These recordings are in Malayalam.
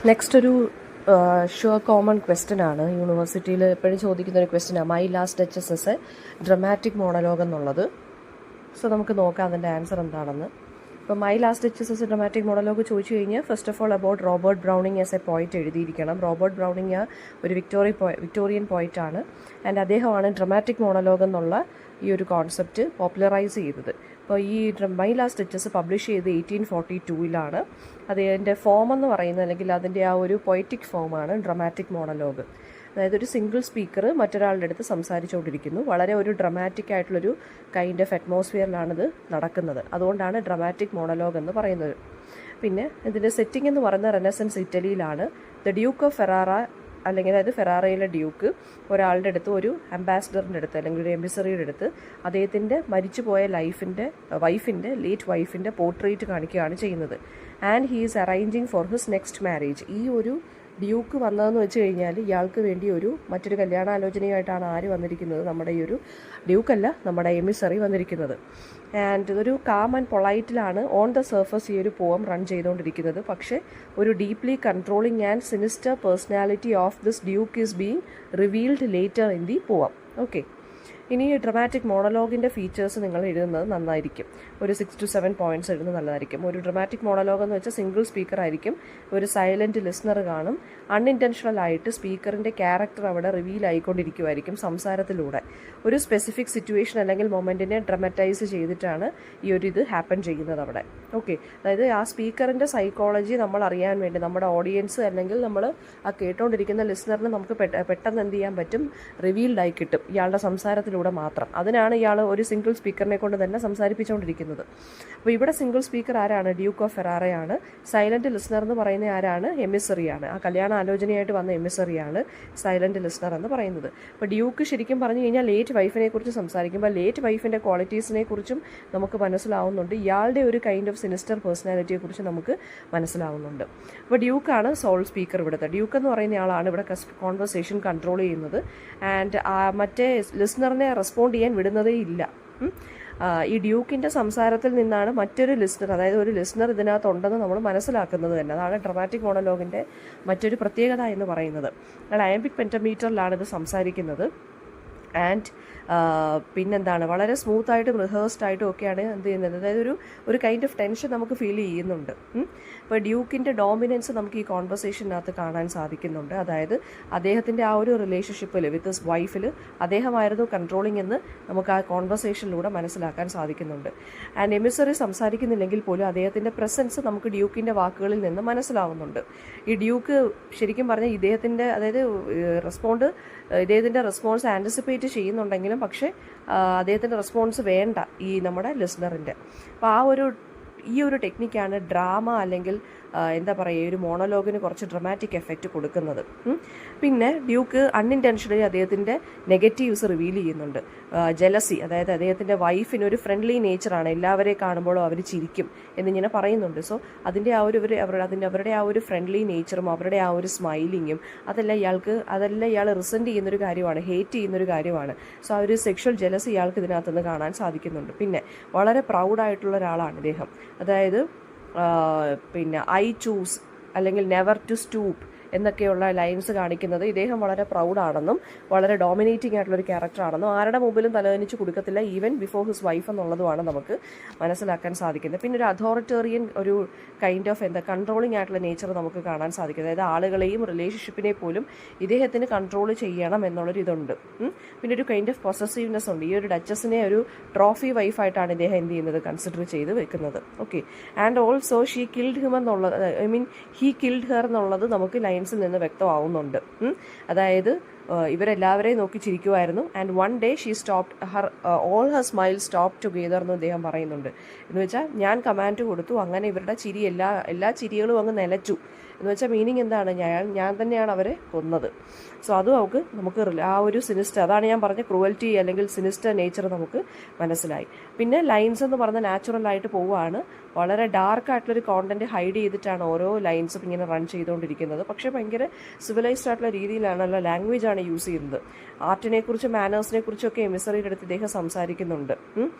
നെക്സ്റ്റ് ഒരു ഷുവർ കോമൺ ക്വസ്റ്റ്യൻ ആണ്. യൂണിവേഴ്സിറ്റിയിൽ എപ്പോഴും ചോദിക്കുന്ന ഒരു ക്വസ്റ്റ്യനാണ്, my last duchess is a dramatic monologue എന്നുള്ളത്. സോ നമുക്ക് നോക്കാം അതിൻ്റെ ആൻസർ എന്താണെന്ന്. ഇപ്പോൾ my last duchess is a dramatic monologue ചോദിച്ചു കഴിഞ്ഞാൽ first of all about Robert Browning as a poet എഴുതിയിരിക്കണം. റോബർട്ട് ബ്രൗണിങ് ഒരു വിക്ടോറിയൻ പോയിറ്റ് ആണ്. ആൻഡ് അദ്ദേഹമാണ് ഡ്രമാറ്റിക് മോണലോഗ് എന്നുള്ള ഈ ഒരു കോൺസെപ്റ്റ് പോപ്പുലറൈസ് ചെയ്തത്. അപ്പോൾ ഈ മൈ ലാസ്റ്റ് ഡച്ചസ് പബ്ലിഷ് ചെയ്ത് 1842 അതിൻ്റെ ഫോം എന്ന് പറയുന്നത്, അല്ലെങ്കിൽ അതിൻ്റെ ആ ഒരു പൊയറ്റിക് ഫോമാണ് ഡ്രമാറ്റിക് മോണലോഗ്. അതായത് ഒരു സിംഗിൾ സ്പീക്കർ മറ്റൊരാളുടെ അടുത്ത് സംസാരിച്ചുകൊണ്ടിരിക്കുന്നു. വളരെ ഒരു ഡ്രമാറ്റിക് ആയിട്ടുള്ളൊരു കൈൻഡ് ഓഫ് അറ്റ്മോസ്ഫിയറിലാണിത് നടക്കുന്നത്. അതുകൊണ്ടാണ് ഡ്രമാറ്റിക് മോണലോഗ് എന്ന് പറയുന്നത്. പിന്നെ ഇതിൻ്റെ സെറ്റിംഗ് എന്ന് പറയുന്നത് റെനസൻസ് ഇറ്റലിയിലാണ്. ദ ഡ്യൂക്ക് ഓഫ് ഫെറാറ, അല്ലെങ്കിൽ അതായത് ഫെറാറയിലെ ഡ്യൂക്ക് ഒരാളുടെ അടുത്ത്, ഒരു അംബാസിഡറിൻ്റെ അടുത്ത് അല്ലെങ്കിൽ ഒരു എംബസറിയുടെ അടുത്ത് അദ്ദേഹത്തിൻ്റെ മരിച്ചുപോയ ലേറ്റ് വൈഫിൻ്റെ പോർട്രേറ്റ് കാണിക്കുകയാണ് ചെയ്യുന്നത്. And he is arranging for his next marriage. ഈ ഒരു ഡ്യൂക്ക് വന്നതെന്ന് വെച്ച് കഴിഞ്ഞാൽ ഇയാൾക്ക് വേണ്ടി മറ്റൊരു കല്യാണാലോചനയായിട്ടാണ് ആര് വന്നിരിക്കുന്നത്? നമ്മുടെ ഈ ഒരു ഡ്യൂക്കല്ല, നമ്മുടെ എമിസറി വന്നിരിക്കുന്നത്. ആൻഡ് ഇതൊരു കാം ആൻഡ് പൊളൈറ്റിലാണ് ഓൺ ദ സർഫസ് ഈ ഒരു പോം റൺ ചെയ്തുകൊണ്ടിരിക്കുന്നത്. പക്ഷേ ഒരു deeply controlling and sinister personality of this duke is being revealed later in the poem. Okay, ഇനി ഡ്രമാറ്റിക് മോണലോഗിൻ്റെ ഫീച്ചേഴ്സ് നിങ്ങൾ എഴുതുന്നത് നന്നായിരിക്കും. ഒരു 6 to 7 പോയിന്റ്സ് എഴുതുന്നത് നല്ലതായിരിക്കും. ഒരു ഡ്രമാറ്റിക് മോണലോഗ് എന്ന് വെച്ചാൽ സിംഗിൾ സ്പീക്കർ ആയിരിക്കും, ഒരു സൈലൻറ്റ് ലിസണർ കാണും. അൺഇൻറ്റൻഷണൽ ആയിട്ട് സ്പീക്കറിൻ്റെ ക്യാരക്ടർ അവിടെ റിവീൽ ആയിക്കൊണ്ടിരിക്കുമായിരിക്കും സംസാരത്തിലൂടെ. ഒരു സ്പെസിഫിക് സിറ്റുവേഷൻ അല്ലെങ്കിൽ മൊമെൻറ്റിനെ ഡ്രമറ്റൈസ് ചെയ്തിട്ടാണ് ഈ ഒരു ഇത് ഹാപ്പൻ ചെയ്യുന്നത് അവിടെ. ഓക്കെ, അതായത് ആ സ്പീക്കറിൻ്റെ സൈക്കോളജി നമ്മൾ അറിയാൻ വേണ്ടി നമ്മുടെ ഓഡിയൻസ് അല്ലെങ്കിൽ നമ്മൾ ആ കേട്ടുകൊണ്ടിരിക്കുന്ന ലിസണറിന് നമുക്ക് പെട്ടെന്ന് എന്ത് ചെയ്യാൻ പറ്റും? റിവീൽഡ് ആയി കിട്ടും ഇയാളുടെ സംസാരത്തിലൂടെ മാത്രം. അതിനാണ് ഇയാൾ ഒരു സിംഗിൾ സ്പീക്കറിനെ കൊണ്ട് തന്നെ സംസാരിപ്പിച്ചുകൊണ്ടിരിക്കുന്നത്. അപ്പോൾ ഇവിടെ സിംഗിൾ സ്പീക്കർ ആരാണ്? ഡ്യൂക്ക് ഓഫ് ഫെറാറയാണ്. സൈലന്റ് ലിസണർ എന്ന് പറയുന്ന ആരാണ്? എമിസറിയാണ്. ആ കല്യാണ ആലോചനയായിട്ട് വന്ന എമിസറിയാണ് സൈലന്റ് ലിസണർ എന്ന് പറയുന്നത്. അപ്പോൾ ഡ്യൂക്ക് ശരിക്കും പറഞ്ഞു കഴിഞ്ഞാൽ ലേറ്റ് വൈഫിനെ കുറിച്ച് സംസാരിക്കുമ്പോൾ ലേറ്റ് വൈഫിൻ്റെ ക്വാളിറ്റീസിനെ കുറിച്ചും നമുക്ക് മനസ്സിലാവുന്നുണ്ട്. ഇയാളുടെ ഒരു കൈൻഡ് ഓഫ് സിനിസ്റ്റർ പേഴ്സണാലിറ്റിയെ കുറിച്ച് നമുക്ക് മനസ്സിലാവുന്നുണ്ട്. അപ്പോൾ ഡ്യൂക്കാണ് സോൾ സ്പീക്കർ ഇവിടുത്തെ. ഡ്യൂക്ക് എന്ന് പറയുന്ന ആളാണ് ഇവിടെ കോൺവെർസേഷൻ കൺട്രോൾ ചെയ്യുന്നത്. ആൻഡ് മറ്റേ ലിസണറിനെ റെസ്പോണ്ട് ചെയ്യാൻ വിടുന്നതേ ഇല്ല. ഈ ഡ്യൂക്കിൻ്റെ സംസാരത്തിൽ നിന്നാണ് മറ്റൊരു ലിസണർ, അതായത് ഒരു ലിസണർ ഇതിനകത്തുണ്ടെന്ന് നമ്മൾ മനസ്സിലാക്കുന്നത് തന്നെ. അതാണ് ഡ്രമാറ്റിക് മോണലോഗിൻ്റെ മറ്റൊരു പ്രത്യേകത എന്ന് പറയുന്നത്. അയാൾ അയംബിക് പെൻറ്റമീറ്ററിലാണ് ഇത് സംസാരിക്കുന്നത്. ആൻഡ് പിന്നെന്താണ്, വളരെ സ്മൂത്തായിട്ടും റിഹേഴ്സ്ഡ് ആയിട്ടും ഒക്കെയാണ് എന്ത് ചെയ്യുന്നത്. അതായത് ഒരു കൈൻഡ് ഓഫ് ടെൻഷൻ നമുക്ക് ഫീൽ ചെയ്യുന്നുണ്ട്. ഇപ്പോൾ ഡ്യൂക്കിൻ്റെ ഡോമിനൻസ് നമുക്ക് ഈ കോൺവെർസേഷനകത്ത് കാണാൻ സാധിക്കുന്നുണ്ട്. അതായത് അദ്ദേഹത്തിൻ്റെ ആ ഒരു റിലേഷൻഷിപ്പിൽ വിത്ത് ഹിസ് വൈഫിൽ അദ്ദേഹമായിരുന്നു കൺട്രോളിംഗ് എന്ന് നമുക്ക് ആ കോൺവെർസേഷനിലൂടെ മനസ്സിലാക്കാൻ സാധിക്കുന്നുണ്ട്. ആൻഡ് എമിസറി സംസാരിക്കുന്നില്ലെങ്കിൽ പോലും അദ്ദേഹത്തിൻ്റെ പ്രസൻസ് നമുക്ക് ഡ്യൂക്കിൻ്റെ വാക്കുകളിൽ നിന്ന് മനസ്സിലാവുന്നുണ്ട്. ഈ ഡ്യൂക്ക് ശരിക്കും പറഞ്ഞാൽ ഇദ്ദേഹത്തിൻ്റെ റെസ്പോൺസ് ആൻറ്റിസിപ്പേറ്റ് ചെയ്യുന്നുണ്ടെങ്കിലും പക്ഷേ അദ്ദേഹത്തിൻ്റെ റെസ്പോൺസ് വേണ്ട ഈ നമ്മുടെ ലിസണറിൻ്റെ. അപ്പോൾ ഈ ഒരു ടെക്നിക്കാണ് ഡ്രാമ അല്ലെങ്കിൽ എന്താ പറയുക, ഒരു മോണോലോഗിന് കുറച്ച് ഡ്രമാറ്റിക് എഫക്റ്റ് കൊടുക്കുന്നത്. പിന്നെ ഡ്യൂക്ക് അൺഇൻറ്റൻഷനലി അദ്ദേഹത്തിൻ്റെ നെഗറ്റീവ്സ് റിവീൽ ചെയ്യുന്നുണ്ട്. ജലസി, അതായത് അദ്ദേഹത്തിൻ്റെ വൈഫിന് ഒരു ഫ്രണ്ട്ലി നേച്ചറാണ്, എല്ലാവരെയും കാണുമ്പോഴും അവർ ചിരിക്കും എന്നിങ്ങനെ പറയുന്നുണ്ട്. സോ അതിൻ്റെ ആ ഒരു അവരുടെ ആ ഒരു ഫ്രണ്ട്ലി നേച്ചറും അവരുടെ ആ ഒരു സ്മൈലിങ്ങും അതെല്ലാം ഇയാൾ റിസെൻറ്റ് ചെയ്യുന്നൊരു കാര്യമാണ്, ഹേറ്റ് ചെയ്യുന്നൊരു കാര്യമാണ്. സോ ആ ഒരു സെക്ഷൽ ജലസി ഇയാൾക്ക് ഇതിനകത്തുനിന്ന് കാണാൻ സാധിക്കുന്നുണ്ട്. പിന്നെ വളരെ പ്രൗഡായിട്ടുള്ള ഒരാളാണ് ഇദ്ദേഹം. അതായത് പിന്നെ ഐ ചൂസ് അല്ലെങ്കിൽ നെവർ ടു സ്റ്റൂപ്പ് എന്നൊക്കെയുള്ള ലൈൻസ് കാണിക്കുന്നത് ഇദ്ദേഹം വളരെ പ്രൗഡാണെന്നും വളരെ ഡോമിനേറ്റിംഗ് ആയിട്ടുള്ളൊരു ക്യാരക്ടറാണെന്നും ആരുടെ മുമ്പിലും തലവനിച്ച് കൊടുക്കത്തില്ല, ഈവൻ ബിഫോർ ഹിസ് വൈഫ് എന്നുള്ളതുമാണ് നമുക്ക് മനസ്സിലാക്കാൻ സാധിക്കുന്നത്. പിന്നെ ഒരു അതോറിറ്റേറിയൻ ഒരു കൈൻഡ് ഓഫ് കൺട്രോളിംഗ് ആയിട്ടുള്ള നേച്ചർ നമുക്ക് കാണാൻ സാധിക്കുന്നത്. അതായത് ആളുകളെയും റിലേഷൻഷിപ്പിനെ പോലും ഇദ്ദേഹത്തിന് കൺട്രോൾ ചെയ്യണം എന്നുള്ളൊരു ഇതുണ്ട്. പിന്നെ ഒരു കൈൻഡ് ഓഫ് പൊസസീവ്നെസ് ഉണ്ട്. ഈ ഒരു ഡച്ചസിനെ ഒരു ട്രോഫി വൈഫായിട്ടാണ് ഇദ്ദേഹം എന്ത് ചെയ്യുന്നത്, കൺസിഡർ ചെയ്ത് വെക്കുന്നത്. Okay, and also he killed her എന്നുള്ളത് നമുക്ക് ലൈൻസിൽ നിന്ന് വ്യക്തമാവുന്നുണ്ട്. അതായത് ഇവരെല്ലാവരെയും നോക്കി ചിരിക്കുമായിരുന്നു. And one day she stopped all her smile stop together എന്ന് അദ്ദേഹം പറയുന്നുണ്ട്. എന്ന് വെച്ചാൽ ഞാൻ കമാൻഡ് കൊടുത്തു, അങ്ങനെ ഇവരുടെ ചിരി എല്ലാ ചിരികളും അങ്ങ് നിലച്ചു. എന്ന് വെച്ചാൽ മീനിങ് എന്താണ്, ഞാൻ തന്നെയാണ് അവരെ കൊന്നത്. സോ അതും നമുക്ക് ആ ഒരു സിനിസ്റ്റർ, അതാണ് ഞാൻ പറഞ്ഞ ക്രൂവൽറ്റി അല്ലെങ്കിൽ സിനിസ്റ്റർ നേച്ചർ നമുക്ക് മനസ്സിലായി. പിന്നെ ലൈൻസ് എന്ന് പറഞ്ഞാൽ നാച്ചുറലായിട്ട് പോവുകയാണ്. വളരെ ഡാർക്ക് ആയിട്ടുള്ളൊരു കോണ്ടന്റ് ഹൈഡ് ചെയ്തിട്ടാണ് ഓരോ ലൈൻസും ഇങ്ങനെ റൺ ചെയ്തുകൊണ്ടിരിക്കുന്നത്. പക്ഷേ ഭയങ്കര സിവിലൈസ്ഡ് ആയിട്ടുള്ള രീതിയിലാണല്ലോ ലാംഗ്വേജ് ആണ് യൂസ് ചെയ്യുന്നത്. ആർട്ടിനെ കുറിച്ചും മാനേഴ്സിനെ കുറിച്ചൊക്കെ എമിസറിയുടെ അടുത്ത് ഇദ്ദേഹം സംസാരിക്കുന്നുണ്ട്.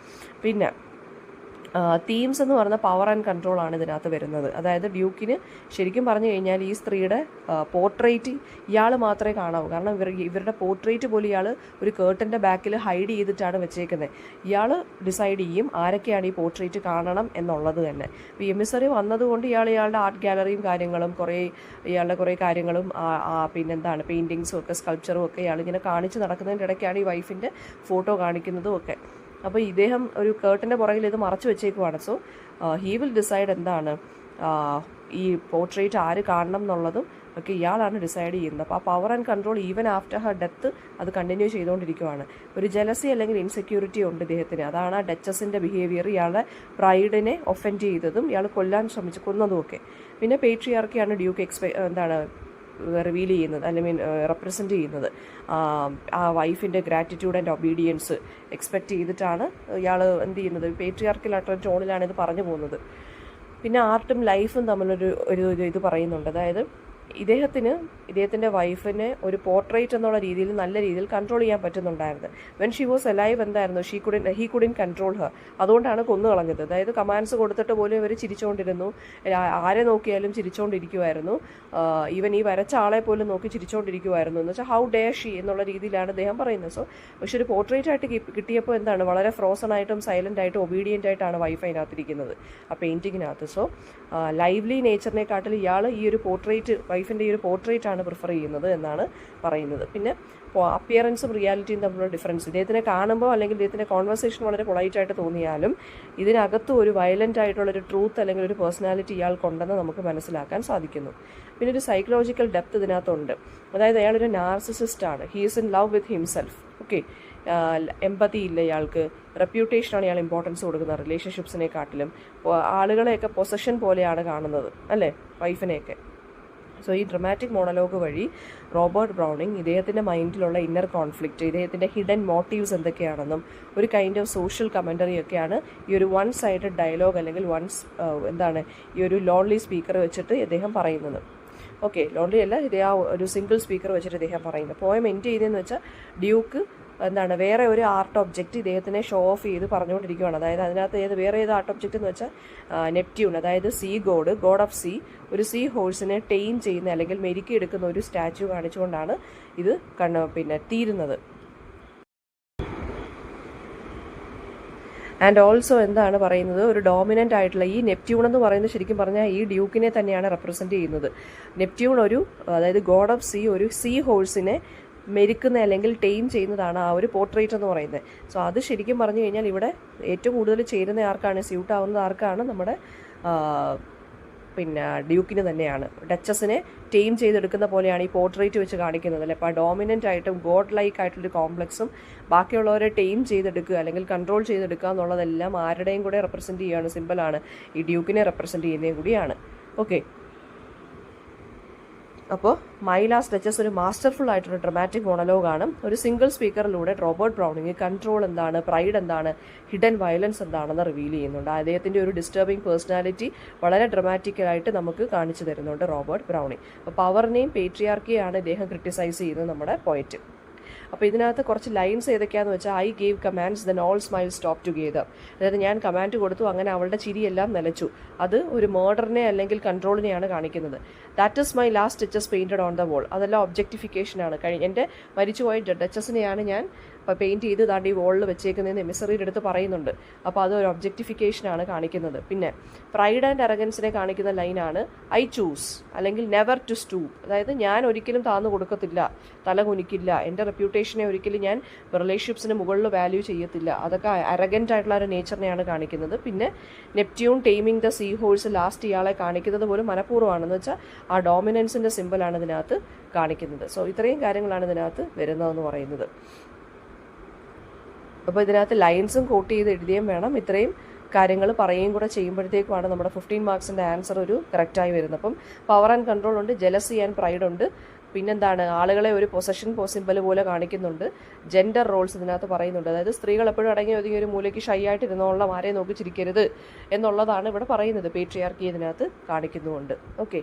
പിന്നെ തീംസ് എന്ന് പറയുന്ന പവർ ആൻഡ് കൺട്രോൾ ആണ് ഇതിനകത്ത് വരുന്നത്. അതായത് ഡ്യൂക്കിന് ശരിക്കും പറഞ്ഞു കഴിഞ്ഞാൽ ഈ സ്ത്രീയുടെ പോർട്രേറ്റ് ഇയാൾ മാത്രമേ കാണാവൂ. കാരണം ഇവരുടെ പോർട്രേറ്റ് പോലും ഇയാൾ ഒരു കേർട്ടൻ്റെ ബാക്കിൽ ഹൈഡ് ചെയ്തിട്ടാണ് വെച്ചേക്കുന്നത്. ഇയാൾ ഡിസൈഡ് ചെയ്യും ആരൊക്കെയാണ് ഈ പോർട്രേറ്റ് കാണണം എന്നുള്ളത് തന്നെ. ഇപ്പോൾ എമിസറി വന്നതുകൊണ്ട് ഇയാളുടെ ആർട്ട് ഗാലറിയും കാര്യങ്ങളും ഇയാളുടെ കുറേ കാര്യങ്ങളും പിന്നെന്താണ് പെയിൻറ്റിങ്സും ഒക്കെ സ്കൾപ്ചറും ഒക്കെ ഇയാളിങ്ങനെ കാണിച്ച് നടക്കുന്നതിൻ്റെ ഇടയ്ക്കാണ് ഈ വൈഫിൻ്റെ ഫോട്ടോ കാണിക്കുന്നതും ഒക്കെ. അപ്പോൾ ഇദ്ദേഹം ഒരു കേർട്ടൻ്റെ പുറകിൽ ഇത് മറച്ചു വെച്ചേക്കുവാണ്. സോ ഹീ വിൽ ഡിസൈഡ് എന്താണ് ഈ പോർട്രേറ്റ് ആര് കാണണം എന്നുള്ളതും ഒക്കെ ഇയാളാണ് ഡിസൈഡ് ചെയ്യുന്നത്. അപ്പോൾ ആ power and control even after Har death അത് കണ്ടിന്യൂ ചെയ്തുകൊണ്ടിരിക്കുവാണ്. ഒരു ജലസി അല്ലെങ്കിൽ ഇൻസെക്യൂരിറ്റി ഉണ്ട് ഇദ്ദേഹത്തിന്. അതാണ് ആ ഡച്ചസിൻ്റെ ബിഹേവിയർ, ഇയാളുടെ പ്രൈഡിനെ ഒഫൻഡ് ചെയ്തതും ഇയാൾ കൊല്ലാൻ ശ്രമിച്ചു കൊന്നതുമൊക്കെ. പിന്നെ പേട്രിയാർക്കിയാണ് ഡ്യൂക്ക് റിവീൽ ചെയ്യുന്നത്, അല്ലെങ്കിൽ റെപ്രസെൻറ്റ് ചെയ്യുന്നത്. ആ വൈഫിൻ്റെ ഗ്രാറ്റിറ്റ്യൂഡ് ആൻഡ് ഒബീഡിയൻസ് എക്സ്പെക്റ്റ് ചെയ്തിട്ടാണ് ഇയാൾ എന്ത് ചെയ്യുന്നത്, പേട്രിയാർക്കലായിട്ടുള്ള ടോണിലാണ് ഇത് പറഞ്ഞു പോകുന്നത്. പിന്നെ ആർട്ടും ലൈഫും തമ്മിലൊരു ഇത് പറയുന്നുണ്ട്. അതായത് ഇദ്ദേഹത്തിൻ്റെ വൈഫിനെ ഒരു പോർട്രേറ്റ് എന്നുള്ള രീതിയിൽ നല്ല രീതിയിൽ കൺട്രോൾ ചെയ്യാൻ പറ്റുന്നുണ്ടായിരുന്നു. വെൻ ഷി വാസ് അലൈവ് എന്തായിരുന്നു, ഹീ കുഡിൻ കൺട്രോൾ ഹർ. അതുകൊണ്ടാണ് കൊന്നു കളഞ്ഞത്. അതായത് കമാൻഡ്സ് കൊടുത്തിട്ട് പോലും ഇവർ ചിരിച്ചുകൊണ്ടിരുന്നു, ആരെ നോക്കിയാലും ചിരിച്ചുകൊണ്ടിരിക്കുമായിരുന്നു. ഈവൻ ഈ വരച്ച ആളെ പോലും നോക്കി ചിരിച്ചുകൊണ്ടിരിക്കുമായിരുന്നു. എന്ന് വെച്ചാൽ ഹൗ ഡെയർ ഷീ എന്നുള്ള രീതിയിലാണ് അദ്ദേഹം പറയുന്നത്. സോ പക്ഷെ ഒരു പോർട്രേറ്റ് ആയിട്ട് കിട്ടിയപ്പോൾ എന്താണ്, വളരെ ഫ്രോസൺ ആയിട്ടും സൈലൻ്റ് ആയിട്ടും ഒബീഡിയൻ്റ് ആയിട്ടാണ് വൈഫ് അതിനകത്തിരിക്കുന്നത്, ആ പെയിൻറ്റിങ്ങിനകത്ത്. സോ ലൈവ്ലി നേച്ചറിനെക്കാട്ടിൽ ഇയാൾ ഈ ഒരു പോർട്രേറ്റ്, വൈഫിൻ്റെ ഈ ഒരു പോർട്രേറ്റാണ് പ്രിഫർ ചെയ്യുന്നത് എന്നാണ് പറയുന്നത്. പിന്നെ അപ്പിയറൻസും റിയാലിറ്റിയും തമ്മിലുള്ള ഡിഫറൻസ്, ഇദ്ദേഹത്തിനെ കാണുമ്പോൾ അല്ലെങ്കിൽ ഇദ്ദേഹത്തിൻ്റെ കോൺവെർസേഷൻ വളരെ പൊളൈറ്റായിട്ട് തോന്നിയാലും ഇതിനകത്തും ഒരു വയലൻ്റ് ആയിട്ടുള്ളൊരു ട്രൂത്ത് അല്ലെങ്കിൽ ഒരു പേഴ്സണാലിറ്റി ഇയാൾക്കുണ്ടെന്ന് നമുക്ക് മനസ്സിലാക്കാൻ സാധിക്കുന്നു. പിന്നെ ഒരു സൈക്കോളജിക്കൽ ഡെപ്ത് ഇതിനകത്തുണ്ട്. അതായത് അയാളൊരു നാർസിസിസ്റ്റാണ്. He is in love with himself. Okay, empathy ഇല്ല ഇയാൾക്ക്. റെപ്യൂട്ടേഷനാണ് ഇയാൾ ഇമ്പോർട്ടൻസ് കൊടുക്കുന്നത് റിലേഷൻഷിപ്സിനെക്കാട്ടിലും. ആളുകളെയൊക്കെ പൊസഷൻ പോലെയാണ് കാണുന്നത്, അല്ലേ, വൈഫിനെയൊക്കെ. സോ ഈ ഡ്രമാറ്റിക് മോണലോഗ് വഴി റോബർട്ട് ബ്രൗണിങ് ഇദ്ദേഹത്തിൻ്റെ മൈൻഡിലുള്ള ഇന്നർ കോൺഫ്ലിക്റ്റ്, ഇദ്ദേഹത്തിൻ്റെ ഹിഡൻ മോട്ടീവ്സ് എന്തൊക്കെയാണെന്നും ഒരു കൈൻഡ് ഓഫ് സോഷ്യൽ കമൻ്ററി ഒക്കെയാണ് ഈ ഒരു വൺ സൈഡഡ് ഡയലോഗ് അല്ലെങ്കിൽ ഈ ഒരു ലോൺലി സ്പീക്കർ വെച്ചിട്ട് ഇദ്ദേഹം പറയുന്നത്. ഓക്കെ, ലോൺലി അല്ല, ഇത് ആ ഒരു സിംഗിൾ സ്പീക്കർ വെച്ചിട്ട് ഇദ്ദേഹം പറയുന്നത്. പോയം എൻഡ് ചെയ്തതെന്ന് വെച്ചാൽ ഡ്യൂക്ക് വേറെ ഒരു ആർട്ട് ഒബ്ജക്റ്റ് ഇദ്ദേഹത്തിനെ ഷോ ഓഫ് ചെയ്ത് പറഞ്ഞുകൊണ്ടിരിക്കുകയാണ്. അതായത് അതിനകത്ത് വേറെ ഏത് ആർട്ട് ഒബ്ജക്റ്റ് എന്ന് വെച്ചാൽ നെപ്റ്റ്യൂൺ, അതായത് സീ ഗോഡ് ഓഫ് സീ, ഒരു സീ ഹോഴ്സിനെ ടെയിം ചെയ്യുന്ന അല്ലെങ്കിൽ മെരുക്കിയെടുക്കുന്ന ഒരു സ്റ്റാച്യു കാണിച്ചുകൊണ്ടാണ് ഇത് തീരുന്നത്. ആൻഡ് ഓൾസോ എന്താണ് പറയുന്നത്, ഒരു ഡോമിനൻ്റ് ആയിട്ടുള്ള ഈ നെപ്റ്റ്യൂൺ എന്ന് പറയുന്നത് ശരിക്കും പറഞ്ഞാൽ ഈ ഡ്യൂക്കിനെ തന്നെയാണ് റെപ്രസെൻറ്റ് ചെയ്യുന്നത്. നെപ്റ്റ്യൂൺ അതായത് ഗോഡ് ഓഫ് സീ, ഒരു സീ ഹോഴ്സിനെ മെരുക്കുന്ന അല്ലെങ്കിൽ ടെയിം ചെയ്യുന്നതാണ് ആ ഒരു പോർട്രേറ്റ് എന്ന് പറയുന്നത്. സോ അത് ശരിക്കും പറഞ്ഞു കഴിഞ്ഞാൽ ഇവിടെ ഏറ്റവും കൂടുതൽ ചേരുന്ന ആർക്കാണ്, സ്യൂട്ട് ആവുന്നത് ആർക്കാണ്, നമ്മുടെ ഡ്യൂക്കിന് തന്നെയാണ്. ഡച്ചസിനെ ടെയിം ചെയ്തെടുക്കുന്ന പോലെയാണ് ഈ പോർട്രേറ്റ് വെച്ച് കാണിക്കുന്നത്, അല്ലേ. അപ്പോൾ ഡോമിനൻ്റ് ആയിട്ടും ഗോഡ് ലൈക്ക് ആയിട്ടുള്ളൊരു കോംപ്ലക്സും ബാക്കിയുള്ളവരെ ടെയിം ചെയ്തെടുക്കുക അല്ലെങ്കിൽ കൺട്രോൾ ചെയ്തെടുക്കുക എന്നുള്ളതെല്ലാം ആരുടെയും കൂടെ റെപ്രസെൻറ്റ് ചെയ്യുകയാണ്, സിമ്പിളാണ്, ഈ ഡ്യൂക്കിനെ റെപ്രസെൻറ്റ് ചെയ്യുന്നതും കൂടിയാണ്. ഓക്കെ, അപ്പോൾ മൈ ലാസ്റ്റ് ഡച്ചസ് ഒരു മാസ്റ്റർഫുൾ ആയിട്ടുള്ള ഡ്രമാറ്റിക് മോണലോഗാണ്. ഒരു സിംഗിൾ സ്പീക്കറിലൂടെ റോബർട്ട് ബ്രൗണിങ് കൺട്രോൾ എന്താണ്, പ്രൈഡ് എന്താണ്, ഹിഡൻ വയലൻസ് എന്താണെന്ന് റിവീൽ ചെയ്യുന്നുണ്ട്. അദ്ദേഹത്തിൻ്റെ ഒരു ഡിസ്റ്റർബിംഗ് പേഴ്സണാലിറ്റി വളരെ ഡ്രമാറ്റിക്കലായിട്ട് നമുക്ക് കാണിച്ചു തരുന്നുണ്ട് റോബർട്ട് ബ്രൗണിങ്. അപ്പോൾ പവറിനെയും പേട്രിയാർക്കിയാണ് ഇദ്ദേഹം ക്രിട്ടിസൈസ് ചെയ്യുന്നത് നമ്മുടെ പോയറ്റ്. അപ്പോൾ ഇതിനകത്ത് കുറച്ച് ലൈൻസ് ഏതൊക്കെയാണെന്ന് വെച്ചാൽ, I gave commands then all smile stop together. അതായത് ഞാൻ കമാൻഡ് കൊടുത്തു, അങ്ങനെ അവളുടെ ചിരിയെല്ലാം നിലച്ചു. അത് ഒരു മേർഡറിനെ അല്ലെങ്കിൽ കൺട്രോളിനെയാണ് കാണിക്കുന്നത്. That is my last Duchess painted on the wall. അതെല്ലാം ഒബ്ജക്റ്റിഫിക്കേഷനാണ്. എൻ്റെ മരിച്ചുപോയ ഡച്ചസിനെയാണ് ഞാൻ പെയിൻറ്റ് ചെയ്ത് ഈ വോളിൽ വെച്ചേക്കുന്നതെന്ന് എമിസറിയുടെ അടുത്ത് പറയുന്നുണ്ട്. അപ്പോൾ അതൊരു ഒബ്ജക്റ്റിഫിക്കേഷനാണ് കാണിക്കുന്നത്. പിന്നെ പ്രൈഡ് ആൻഡ് അറഗൻസിനെ കാണിക്കുന്ന ലൈനാണ് ഐ ചൂസ് അല്ലെങ്കിൽ നെവർ ടു സ്റ്റൂപ്പ്. അതായത് ഞാൻ ഒരിക്കലും താന്നു കൊടുക്കത്തില്ല, തല കുനിക്കില്ല, എൻ്റെ റെപ്യൂട്ടേഷനെ ഒരിക്കലും ഞാൻ റിലേഷൻഷിപ്സിന് മുകളിൽ വാല്യൂ ചെയ്യത്തില്ല. അതൊക്കെ അറഗൻ്റ് ആയിട്ടുള്ള ഒരു നേച്ചറിനെയാണ് കാണിക്കുന്നത്. പിന്നെ Neptune timing the sea horse last ഇയാളെ കാണിക്കുന്നത് പോലും മനഃപൂർവ്വമാണെന്ന് വെച്ചാൽ ആ ഡോമിനൻസിൻ്റെ സിമ്പിളാണ് ഇതിനകത്ത് കാണിക്കുന്നത്. സോ ഇത്രയും കാര്യങ്ങളാണ് ഇതിനകത്ത് വരുന്നതെന്ന് പറയുന്നത്. അപ്പോൾ ഇതിനകത്ത് ലൈൻസും കോട്ട് ചെയ്ത് എഴുതിയും വേണം. ഇത്രയും കാര്യങ്ങൾ പറയുകയും കൂടെ ചെയ്യുമ്പോഴത്തേക്കുമാണ് നമ്മുടെ 15 മാർക്സിൻ്റെ ആൻസർ ഒരു കറക്റ്റായി വരുന്നത്. അപ്പം പവർ ആൻഡ് കൺട്രോൾ ഉണ്ട്, ജലസി ആൻഡ് പ്രൈഡ് ഉണ്ട്, പിന്നെന്താണ്, ആളുകളെ ഒരു പൊസഷൻ സിമ്പൽ പോലെ കാണിക്കുന്നുണ്ട്, ജെൻഡർ റോൾസ് ഇതിനകത്ത് പറയുന്നുണ്ട്. അതായത് സ്ത്രീകൾ എപ്പോഴും അടങ്ങി ഒതുങ്ങി ഒരു മൂലയ്ക്ക് ഷൈ ആയിട്ട് ഇരുന്നോളം ആരെയും നോക്കി ചിരിക്കരുത് എന്നുള്ളതാണ് ഇവിടെ പറയുന്നത്. പേട്രിയാർക്കി ഇതിനകത്ത് കാണിക്കുന്നുമുണ്ട്. ഓക്കെ,